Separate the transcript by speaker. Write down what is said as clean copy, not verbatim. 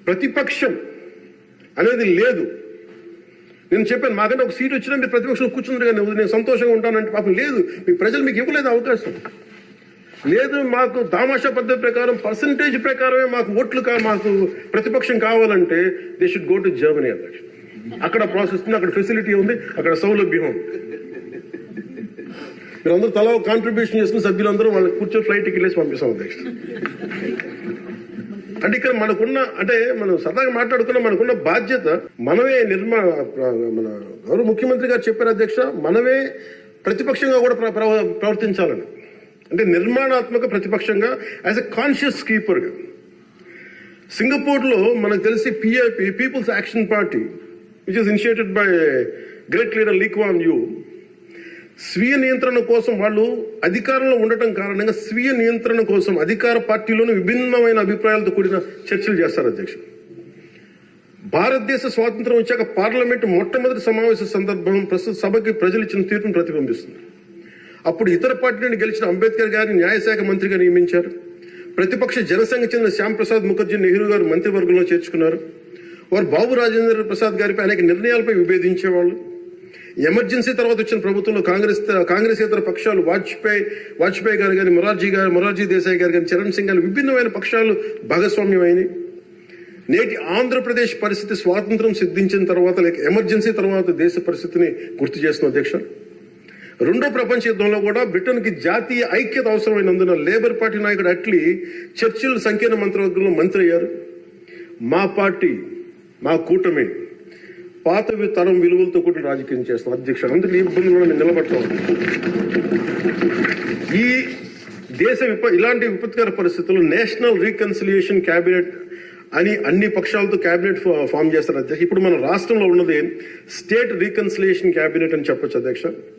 Speaker 1: ప్రతిపక్షం అనేది లేదు. నేను చెప్పాను, మాకంటే ఒక సీట్ వచ్చినా మీరు ప్రతిపక్షం కూర్చుంటారు కానీ నేను సంతోషంగా ఉంటానంటే పాపం లేదు. మీ ప్రజలు మీకు ఇవ్వలేదు అవకాశం. లేదు, మాకు దామాషా పద్ధతి ప్రకారం పర్సంటేజ్ ప్రకారమే మాకు ఓట్లు మాకు ప్రతిపక్షం కావాలంటే they should go to Germany అధ్యక్ష. అక్కడ ప్రాసెస్ ఉంది, అక్కడ ఫెసిలిటీ ఉంది, అక్కడ సౌలభ్యం ఉంది. మీరందరూ తలా కాంట్రిబ్యూషన్ చేసుకున్న సభ్యులందరూ వాళ్ళకి కూర్చొని ఫ్లైట్ టికెట్లేసి పంపిస్తాం అధ్యక్ష. అంటే ఇక్కడ మనకున్న, అంటే మనం సరదాగా మాట్లాడుకున్న మనకున్న బాధ్యత మనమే మన గౌరవ ముఖ్యమంత్రి గారు చెప్పారు అధ్యక్ష, మనమే ప్రతిపక్షంగా కూడా ప్రవర్తించాలని. అంటే నిర్మాణాత్మక ప్రతిపక్షంగా యాజ్ ఎ కాన్షియస్ కీపర్గా. సింగపూర్లో మనకు తెలిసి PIP, People's Action Party, which is initiated by great leader Lee Kuan Yew, స్వీయ నియంత్రణ కోసం వాళ్ళు అధికారంలో ఉండటం కారణంగా స్వీయ నియంత్రణ కోసం అధికార పార్టీలోనూ విభిన్నమైన అభిప్రాయాలతో కూడిన చర్చలు చేస్తారు అధ్యక్ష. భారతదేశ స్వాతంత్రం వచ్చాక పార్లమెంటు మొట్టమొదటి సమావేశ సందర్భం ప్రస్తుత సభకి ప్రజలు ఇచ్చిన తీర్పును ప్రతిబింబిస్తుంది. అప్పుడు ఇతర పార్టీ నుండి గెలిచిన అంబేద్కర్ గారిని న్యాయశాఖ మంత్రిగా నియమించారు. ప్రతిపక్ష జనసంఘ చెందిన శ్యామ్ ప్రసాద్ ముఖర్జీ నెహ్రూ గారు మంత్రివర్గంలో చేర్చుకున్నారు. వారు బాబు రాజేంద్ర ప్రసాద్ గారిపై అనేక నిర్ణయాలపై విభేదించేవాళ్ళు. ఎమర్జెన్సీ తర్వాత వచ్చిన ప్రభుత్వంలో కాంగ్రెసేతర పక్షాలు వాజ్పేయి గారు కానీ, మొరార్జీ దేశాయ్ గారు కానీ, చరణ్ సింగ్ గారు విభిన్నమైన పక్షాలు భాగస్వామ్యమైనవి. నేటి ఆంధ్రప్రదేశ్ పరిస్థితి స్వాతంత్రం సిద్ధించిన తర్వాత లేక ఎమర్జెన్సీ తర్వాత దేశ పరిస్థితిని గుర్తు చేస్తున్న అధ్యక్ష. రెండో ప్రపంచ యుద్ధంలో కూడా బ్రిటన్కి జాతీయ ఐక్యత అవసరమైనందున లేబర్ పార్టీ నాయకుడు అట్లీ చర్చిల్ సంకీర్ణ మంత్రివర్గంలో మంత్రి అయ్యారు. మా పార్టీ, మా కూటమి పాత తరం విలువలతో కూడా రాజకీయం చేస్తాం అధ్యక్ష. అందుకు ఈ ఇబ్బందులు నేను నిలబడతాం. ఈ దేశ ఇలాంటి విపత్కర పరిస్థితుల్లో నేషనల్ రీకన్సిలియేషన్ క్యాబినెట్ అని అన్ని పక్షాలతో క్యాబినెట్ ఫామ్ చేస్తారు అధ్యక్ష. ఇప్పుడు మన రాష్ట్రంలో ఉన్నది స్టేట్ రీకన్సిలియేషన్ క్యాబినెట్ అని చెప్పొచ్చు అధ్యక్ష.